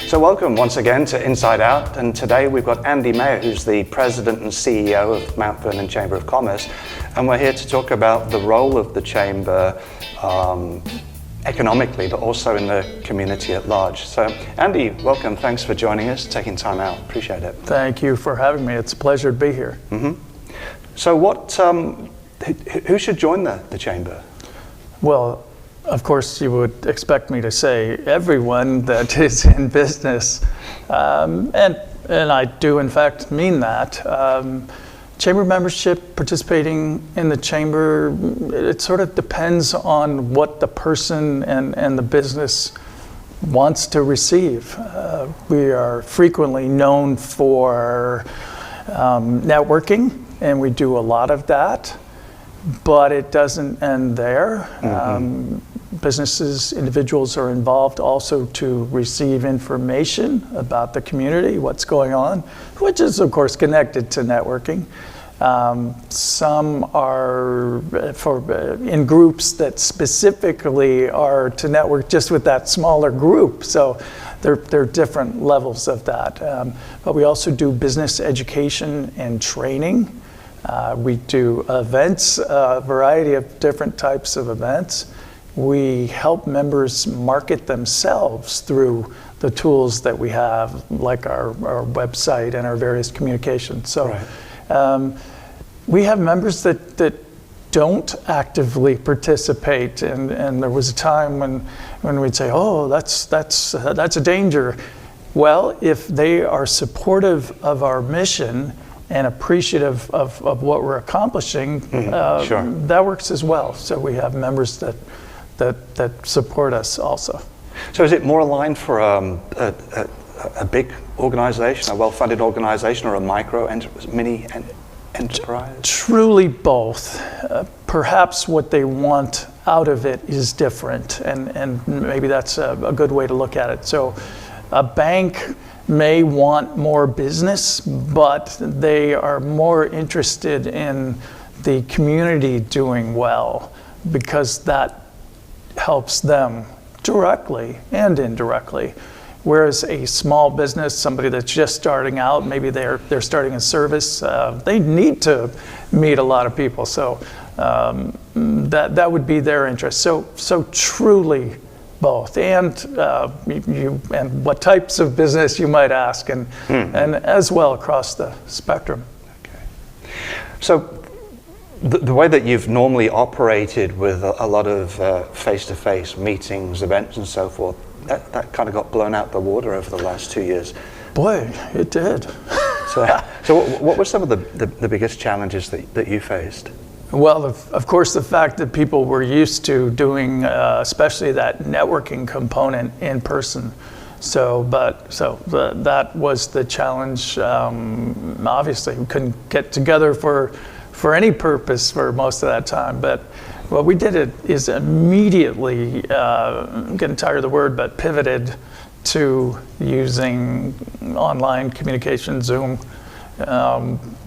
So welcome once again to Inside Out, and today we've got Andy Mayer, who's the President and CEO of Mount Vernon Chamber of Commerce, and we're here to talk about the role of the Chamber economically, but also in the community at large. So Andy, welcome, thanks for joining us, taking time out, appreciate it. Thank you for having me, it's a pleasure to be here. So who should join the Chamber? Well, of course, you would expect me to say everyone that is in business, and I do in fact mean that. Chamber membership, participating in the chamber, it sort of depends on what the person and the business wants to receive. We are frequently known for networking, and we do a lot of that, but it doesn't end there. Businesses, individuals are involved also to receive information about the community, what's going on, which is of course connected to networking. Some are in groups that specifically are to network just with that smaller group. So there are different levels of that. But we also do business education and training. We do events, a variety of different types of events. We help members market themselves through the tools that we have, like our website and our various communications. So we have members that don't actively participate, and there was a time when we'd say, oh, that's a danger. Well, if they are supportive of our mission and appreciative of what we're accomplishing, that works as well. So we have members that support us also. So is it more aligned for a big organization, a well-funded organization, or a mini enterprise? Truly both. Perhaps what they want out of it is different, and maybe that's a good way to look at it. So a bank may want more business, but they are more interested in the community doing well, because that helps them directly and indirectly. Whereas a small business, somebody that's just starting out, maybe they're starting a service, they need to meet a lot of people. So that would be their interest. So truly both, and what types of business you might ask, and as well across the spectrum. Okay. So the way that you've normally operated with a lot of face-to-face meetings, events, and so forth, that kind of got blown out the water over the last 2 years. Boy, it did. So what were some of the biggest challenges that you faced? Well, of course, the fact that people were used to doing, especially that networking component in person. That was the challenge. Obviously, we couldn't get together for any purpose for most of that time. But what we did is immediately, I'm getting tired of the word, but pivoted to using online communication, Zoom,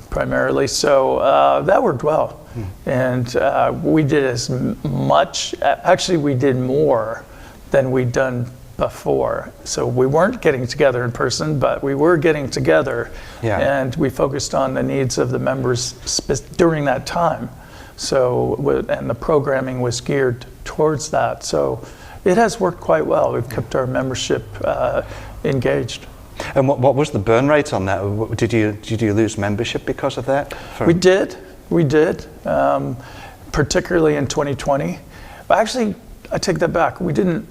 primarily. So that worked well. And we did as much, actually we did more than we'd done before. So we weren't getting together in person, but we were getting together, and we focused on the needs of the members during that time. So, and the programming was geared towards that. So it has worked quite well. We've kept our membership engaged. And what was the burn rate on that? Did you lose membership because of that? We did, particularly in 2020. But actually, I take that back. We didn't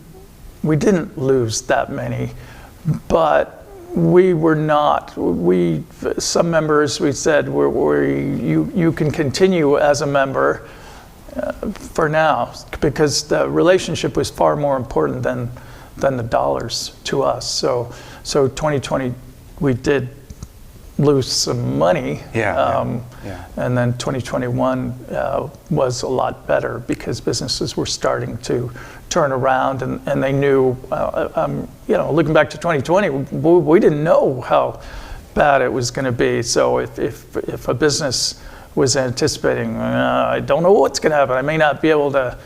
lose that many, but we were not. Some members, we said, you can continue as a member for now, because the relationship was far more important than the dollars to us. So 2020, we did lose some money, and then 2021 was a lot better, because businesses were starting to turn around, and they knew, looking back to 2020, we didn't know how bad it was going to be. So if a business was anticipating, I don't know what's going to happen, I may not be able to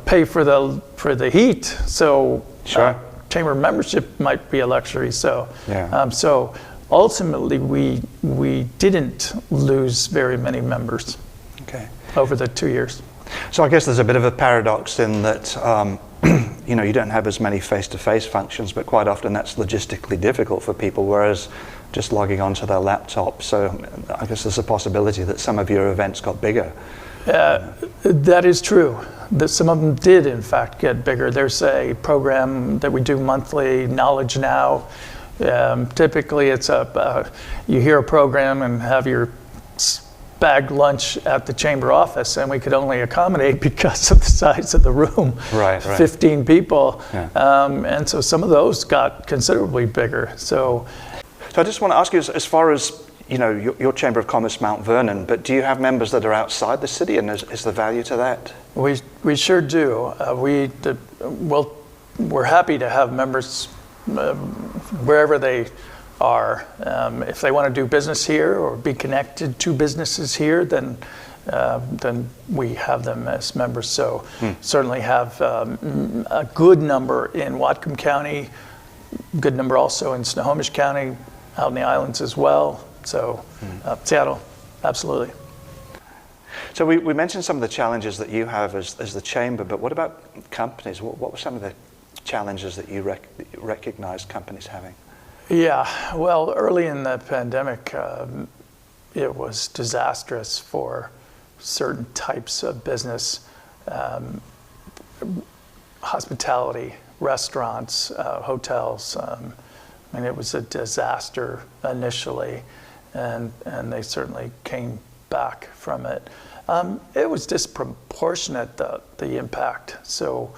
pay for the heat, so chamber membership might be a luxury. So, Yeah. so ultimately, we didn't lose very many members Okay. over the 2 years. So I guess there's a bit of a paradox in that, you don't have as many face-to-face functions, but quite often that's logistically difficult for people, whereas just logging onto their laptop. So I guess there's a possibility that some of your events got bigger. That is true. That some of them did, in fact, get bigger. There's a program that we do monthly, Knowledge Now. Typically, it's you hear a program and have your bagged lunch at the chamber office, and we could only accommodate because of the size of the room. Right. 15 people. Yeah. And so some of those got considerably bigger. So I just want to ask you, as far as your Chamber of Commerce, Mount Vernon, but do you have members that are outside the city, and is there value to that? we sure do. We're happy to have members wherever they are. If they want to do business here or be connected to businesses here, then we have them as members. So certainly have a good number in Whatcom County, good number also in Snohomish County, out in the islands as well. So Seattle, absolutely. So we mentioned some of the challenges that you have as the chamber, but what about companies? What were some of the challenges that you recognized companies having? Yeah, well, early in the pandemic, it was disastrous for certain types of business, hospitality, restaurants, hotels. I mean, it was a disaster initially, and they certainly came back from it. It was disproportionate, the impact. So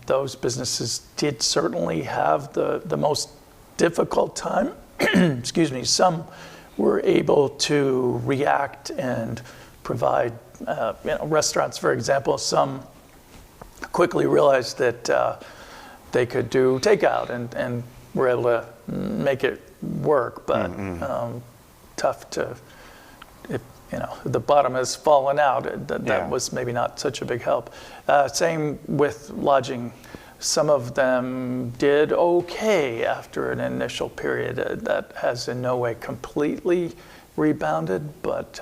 those businesses did certainly have the most difficult time. Excuse me. Some were able to react and provide, restaurants, for example, some quickly realized that they could do takeout and were able to make it work, but tough to, if the bottom has fallen out, that was maybe not such a big help. Same with lodging. Some of them did okay after an initial period. That has in no way completely rebounded, but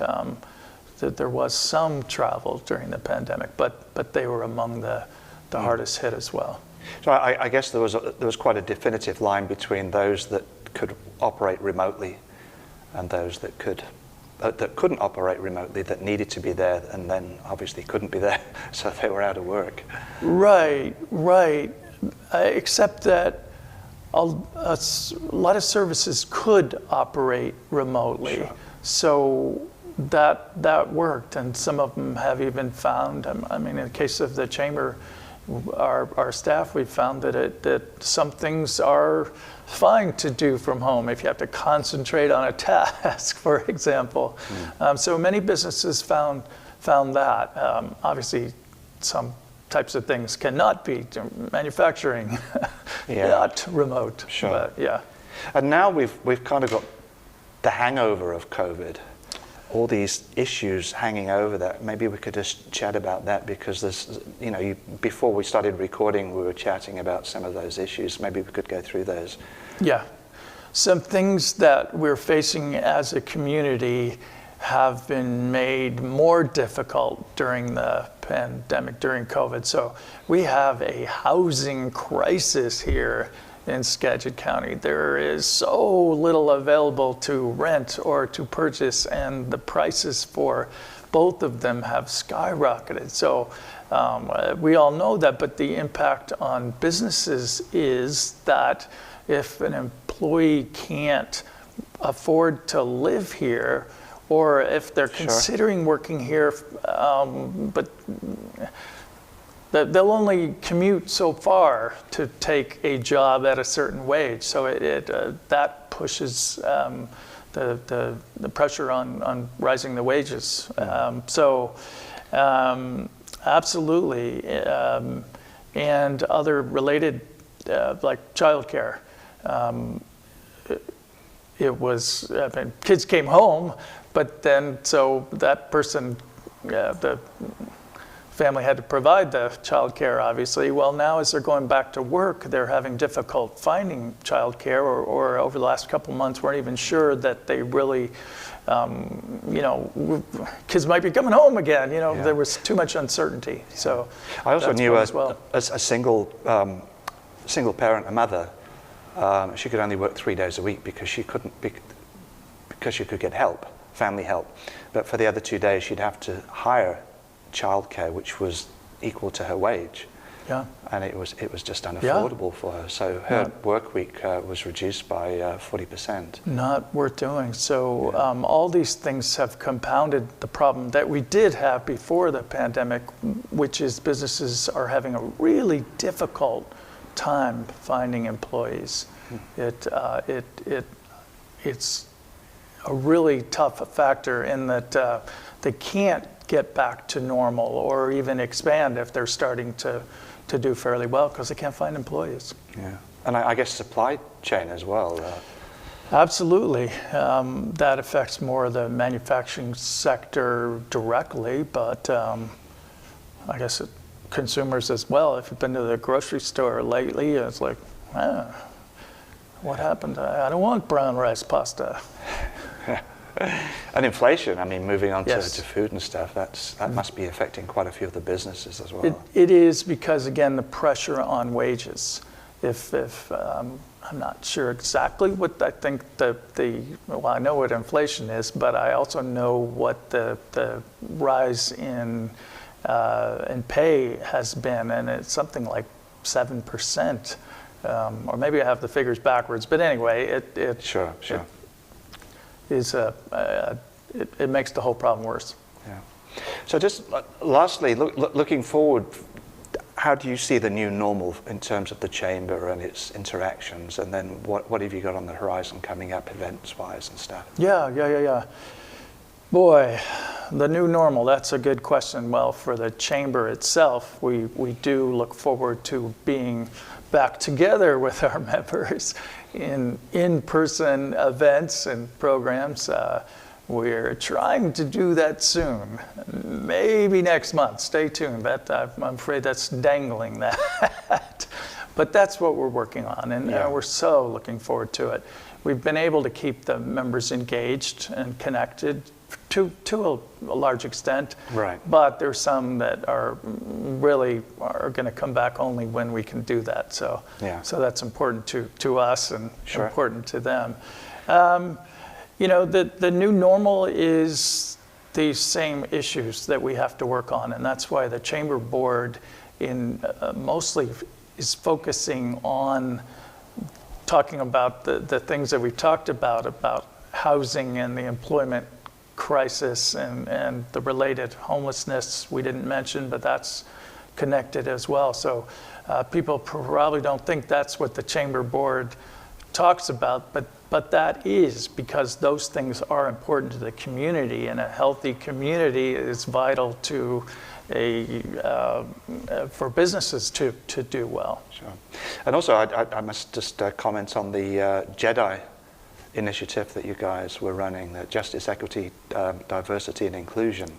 there was some travel during the pandemic, but they were among the hardest hit as well. So I guess there was quite a definitive line between those that could operate remotely and those that couldn't operate remotely, that needed to be there and then obviously couldn't be there, so they were out of work. Right. Except that a lot of services could operate remotely. Sure. So that worked, and some of them have even found, I mean, in the case of the chamber, our staff, we found that some things are fine to do from home if you have to concentrate on a task, for example. So many businesses found that. Obviously, some types of things cannot be. Manufacturing, not remote. Sure. But, yeah. And now we've kind of got the hangover of COVID. All these issues hanging over that. Maybe we could just chat about that, because there's, before we started recording, we were chatting about some of those issues. Maybe we could go through those. Yeah. Some things that we're facing as a community have been made more difficult during the pandemic, during COVID. So we have a housing crisis here in Skagit County. There is so little available to rent or to purchase, and the prices for both of them have skyrocketed. So we all know that, but the impact on businesses is that if an employee can't afford to live here, or if they're considering working here, but they'll only commute so far to take a job at a certain wage. So that pushes the pressure on rising the wages. Absolutely, and other related like childcare. It was, kids came home, but then so that person, the family had to provide the childcare, obviously. Well, now as they're going back to work, they're having difficult finding childcare, or over the last couple months weren't even sure that they really, kids might be coming home again. There was too much uncertainty. So I also knew as well. a single parent, a mother. She could only work 3 days a week because she could get help, family help. But for the other 2 days, she'd have to hire childcare, which was equal to her wage. Yeah. And it was just unaffordable for her. So her work week was reduced by 40%. Not worth doing. So all these things have compounded the problem that we did have before the pandemic, which is businesses are having a really difficult time finding employees. It's a really tough factor in that they can't get back to normal or even expand if they're starting to do fairly well because they can't find employees. Yeah, and I guess supply chain as well. Absolutely. That affects more the manufacturing sector directly, but I guess consumers as well. If you've been to the grocery store lately, it's like, what happened? I don't want brown rice pasta. And inflation, I mean, moving on Yes. to food and stuff, that must be affecting quite a few of the businesses as well. It is because, again, the pressure on wages. If I'm not sure exactly what I think well, I know what inflation is, but I also know what the rise in pay has been, and it's something like 7%. Or maybe I have the figures backwards, but anyway, it Sure. It makes the whole problem worse. Yeah. So just lastly, looking forward, how do you see the new normal in terms of the chamber and its interactions? And then what have you got on the horizon coming up events-wise and stuff? Yeah. Boy, the new normal, that's a good question. Well, for the chamber itself, we do look forward to being back together with our members in in-person events and programs. We're trying to do that soon, maybe next month. Stay tuned. I'm afraid that's dangling that. But that's what we're working on, and we're so looking forward to it. We've been able to keep the members engaged and connected to a large extent, right? But there's some that are going to come back only when we can do that. So that's important to us and important to them. The new normal is these same issues that we have to work on, and that's why the Chamber Board mostly is focusing on talking about the things that we've talked about housing and the employment crisis and the related homelessness we didn't mention, but that's connected as well. So people probably don't think that's what the Chamber Board talks about, but that is, because those things are important to the community, and a healthy community is vital to for businesses to do well. Sure. And also I must just comment on the JEDI initiative that you guys were running, the Justice, Equity, Diversity and Inclusion.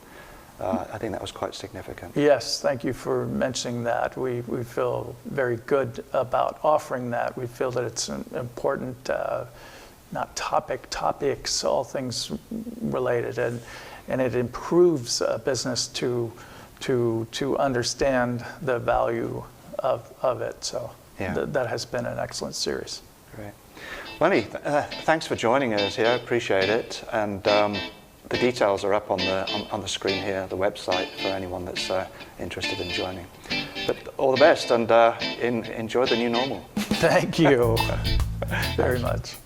I think that was quite significant. Yes, thank you for mentioning that. We feel very good about offering that. We feel that it's an important, not topics, all things related, and it improves business to understand the value of it. So that has been an excellent series. Great. Lenny, thanks for joining us here. I appreciate it. And the details are up on the screen here, the website, for anyone that's interested in joining. But all the best, and enjoy the new normal. Thank you very much.